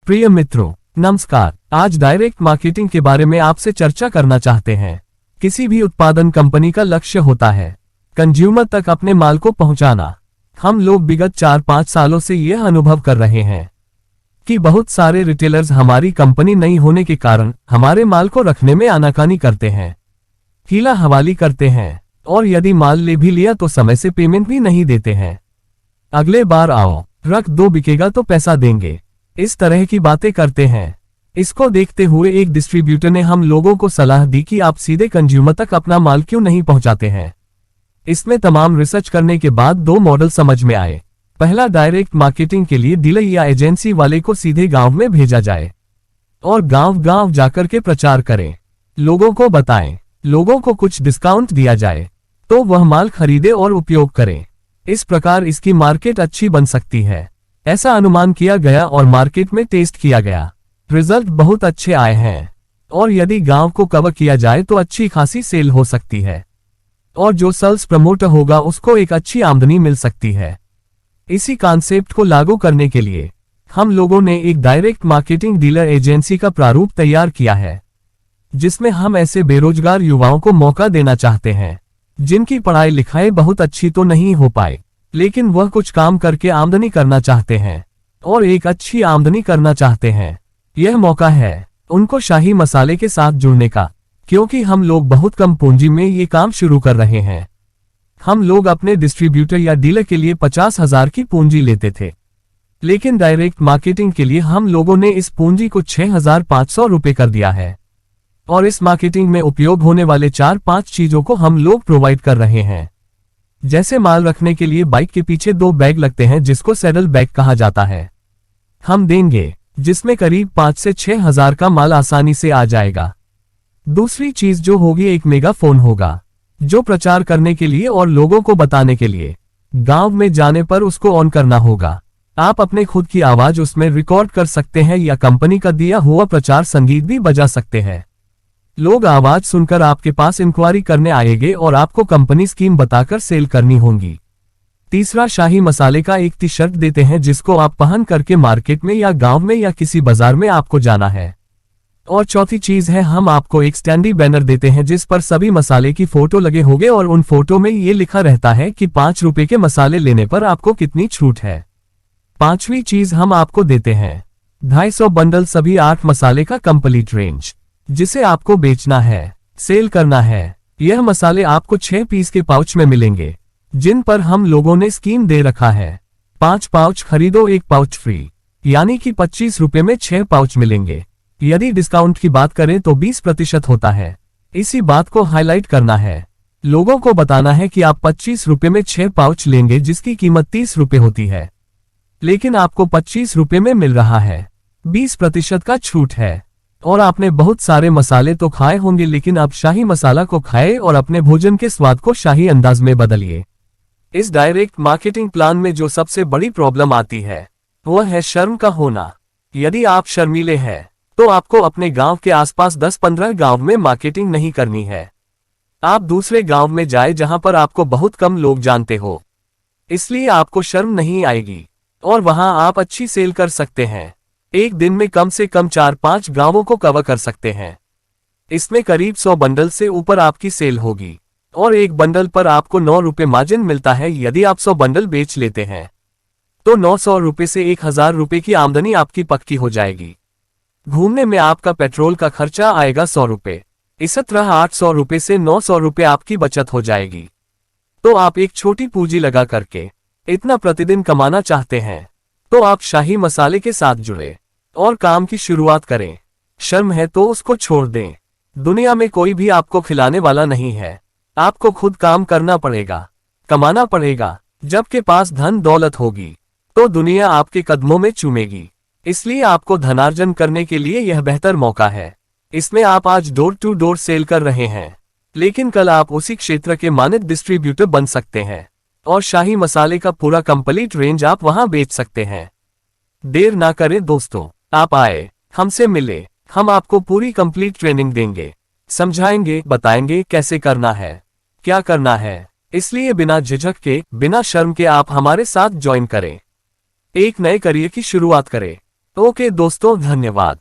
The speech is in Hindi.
प्रिय मित्रों, नमस्कार। आज डायरेक्ट मार्केटिंग के बारे में आपसे चर्चा करना चाहते हैं। किसी भी उत्पादन कंपनी का लक्ष्य होता है कंज्यूमर तक अपने माल को पहुंचाना। हम लोग विगत 4-5 सालों से यह अनुभव कर रहे हैं कि बहुत सारे रिटेलर्स हमारी कंपनी नहीं होने के कारण हमारे माल को रखने में आनाकानी करते हैं, हीला हवाली करते हैं और यदि माल ले भी लिया तो समय से पेमेंट भी नहीं देते हैं। अगले बार आओ, रख दो, बिकेगा तो पैसा देंगे, इस तरह की बातें करते हैं। इसको देखते हुए एक डिस्ट्रीब्यूटर ने हम लोगों को सलाह दी कि आप सीधे कंज्यूमर तक अपना माल क्यों नहीं पहुंचाते हैं। इसमें तमाम रिसर्च करने के बाद 2 मॉडल समझ में आए। पहला, डायरेक्ट मार्केटिंग के लिए डीलर या एजेंसी वाले को सीधे गांव में भेजा जाए और गांव गांव जाकर के प्रचार करें, लोगों को बताएं, लोगों को कुछ डिस्काउंट दिया जाए तो वह माल खरीदे और उपयोग करें। इस प्रकार इसकी मार्केट अच्छी बन सकती है, ऐसा अनुमान किया गया और मार्केट में टेस्ट किया गया। रिजल्ट बहुत अच्छे आए हैं और यदि गांव को कवर किया जाए तो अच्छी खासी सेल हो सकती है और जो सेल्स प्रमोटर होगा उसको एक अच्छी आमदनी मिल सकती है। इसी कॉन्सेप्ट को लागू करने के लिए हम लोगों ने एक डायरेक्ट मार्केटिंग डीलर एजेंसी का प्रारूप तैयार किया है, जिसमें हम ऐसे बेरोजगार युवाओं को मौका देना चाहते हैं जिनकी पढ़ाई लिखाई बहुत अच्छी तो नहीं हो पाए, लेकिन वह कुछ काम करके आमदनी करना चाहते हैं और एक अच्छी आमदनी करना चाहते हैं। यह मौका है उनको शाही मसाले के साथ जुड़ने का, क्योंकि हम लोग बहुत कम पूंजी में ये काम शुरू कर रहे हैं। हम लोग अपने डिस्ट्रीब्यूटर या डीलर के लिए 50,000 की पूंजी लेते थे, लेकिन डायरेक्ट मार्केटिंग के लिए हम लोगों ने इस पूंजी को 6,500 रुपये कर दिया है और इस मार्केटिंग में उपयोग होने वाले 4-5 चीजों को हम लोग प्रोवाइड कर रहे हैं। जैसे माल रखने के लिए बाइक के पीछे 2 बैग लगते हैं जिसको सैडल बैग कहा जाता है, हम देंगे, जिसमें करीब 5 से 6,000 का माल आसानी से आ जाएगा। दूसरी चीज जो होगी, एक मेगाफोन होगा जो प्रचार करने के लिए और लोगों को बताने के लिए गांव में जाने पर उसको ऑन करना होगा। आप अपने खुद की आवाज उसमें रिकॉर्ड कर सकते हैं या कंपनी का दिया हुआ प्रचार संगीत भी बजा सकते हैं। लोग आवाज सुनकर आपके पास इंक्वायरी करने आएंगे और आपको कंपनी स्कीम बताकर सेल करनी होगी। तीसरा, शाही मसाले का एक टी शर्ट देते हैं जिसको आप पहन करके मार्केट में या गांव में या किसी बाजार में आपको जाना है। और चौथी चीज है, हम आपको एक स्टैंडी बैनर देते हैं जिस पर सभी मसाले की फोटो लगे होंगे और उन फोटो में ये लिखा रहता है कि 5 रुपए के मसाले लेने पर आपको कितनी छूट है। पांचवी चीज हम आपको देते हैं 250 बंडल सभी 8 मसाले का कंप्लीट रेंज, जिसे आपको बेचना है, सेल करना है। यह मसाले आपको 6 पीस के पाउच में मिलेंगे जिन पर हम लोगों ने स्कीम दे रखा है 5 पाउच खरीदो 1 पाउच फ्री, यानी कि 25 रुपए में 6 पाउच मिलेंगे। यदि डिस्काउंट की बात करें तो 20% होता है। इसी बात को हाईलाइट करना है, लोगों को बताना है कि आप 25 रुपए में 6 पाउच लेंगे जिसकी कीमत 30 रुपए होती है, लेकिन आपको 25 रुपए में मिल रहा है, 20% का छूट है। और आपने बहुत सारे मसाले तो खाए होंगे, लेकिन अब शाही मसाला को खाए और अपने भोजन के स्वाद को शाही अंदाज में बदलिए। इस डायरेक्ट मार्केटिंग प्लान में जो सबसे बड़ी प्रॉब्लम आती है वह है शर्म का होना। यदि आप शर्मीले हैं तो आपको अपने गांव के आसपास 10-15 गांव में मार्केटिंग नहीं करनी है। आप दूसरे गांव में जाए जहां पर आपको बहुत कम लोग जानते हो, इसलिए आपको शर्म नहीं आएगी और वहां आप अच्छी सेल कर सकते हैं। एक दिन में कम से कम 4-5 गांवों को कवर कर सकते हैं। इसमें करीब 100 बंडल से ऊपर आपकी सेल होगी और एक बंडल पर आपको 9 रुपए मार्जिन मिलता है। यदि आप 100 बंडल बेच लेते हैं तो 900 रुपए से 1,000 रुपए की आमदनी आपकी पक्की हो जाएगी। घूमने में आपका पेट्रोल का खर्चा आएगा 100 रुपए। इस तरह 800 रुपए से 900 रुपए आपकी बचत हो जाएगी। तो आप एक छोटी पूंजी लगा करके इतना प्रतिदिन कमाना चाहते हैं तो आप शाही मसाले के साथ जुड़े और काम की शुरुआत करें। शर्म है तो उसको छोड़ दें। दुनिया में कोई भी आपको खिलाने वाला नहीं है, आपको खुद काम करना पड़ेगा, कमाना पड़ेगा। जब के पास धन दौलत होगी तो दुनिया आपके कदमों में चूमेगी। इसलिए आपको धनार्जन करने के लिए यह बेहतर मौका है। इसमें आप आज डोर टू डोर सेल कर रहे हैं, लेकिन कल आप उसी क्षेत्र के मानक डिस्ट्रीब्यूटर बन सकते हैं और शाही मसाले का पूरा कंप्लीट रेंज आप वहां बेच सकते हैं। देर ना करें दोस्तों, आप आए, हमसे मिले, हम आपको पूरी कंप्लीट ट्रेनिंग देंगे, समझाएंगे, बताएंगे कैसे करना है, क्या करना है। इसलिए बिना झिझक के, बिना शर्म के आप हमारे साथ ज्वाइन करें, एक नए करियर की शुरुआत करें। ओके दोस्तों, धन्यवाद।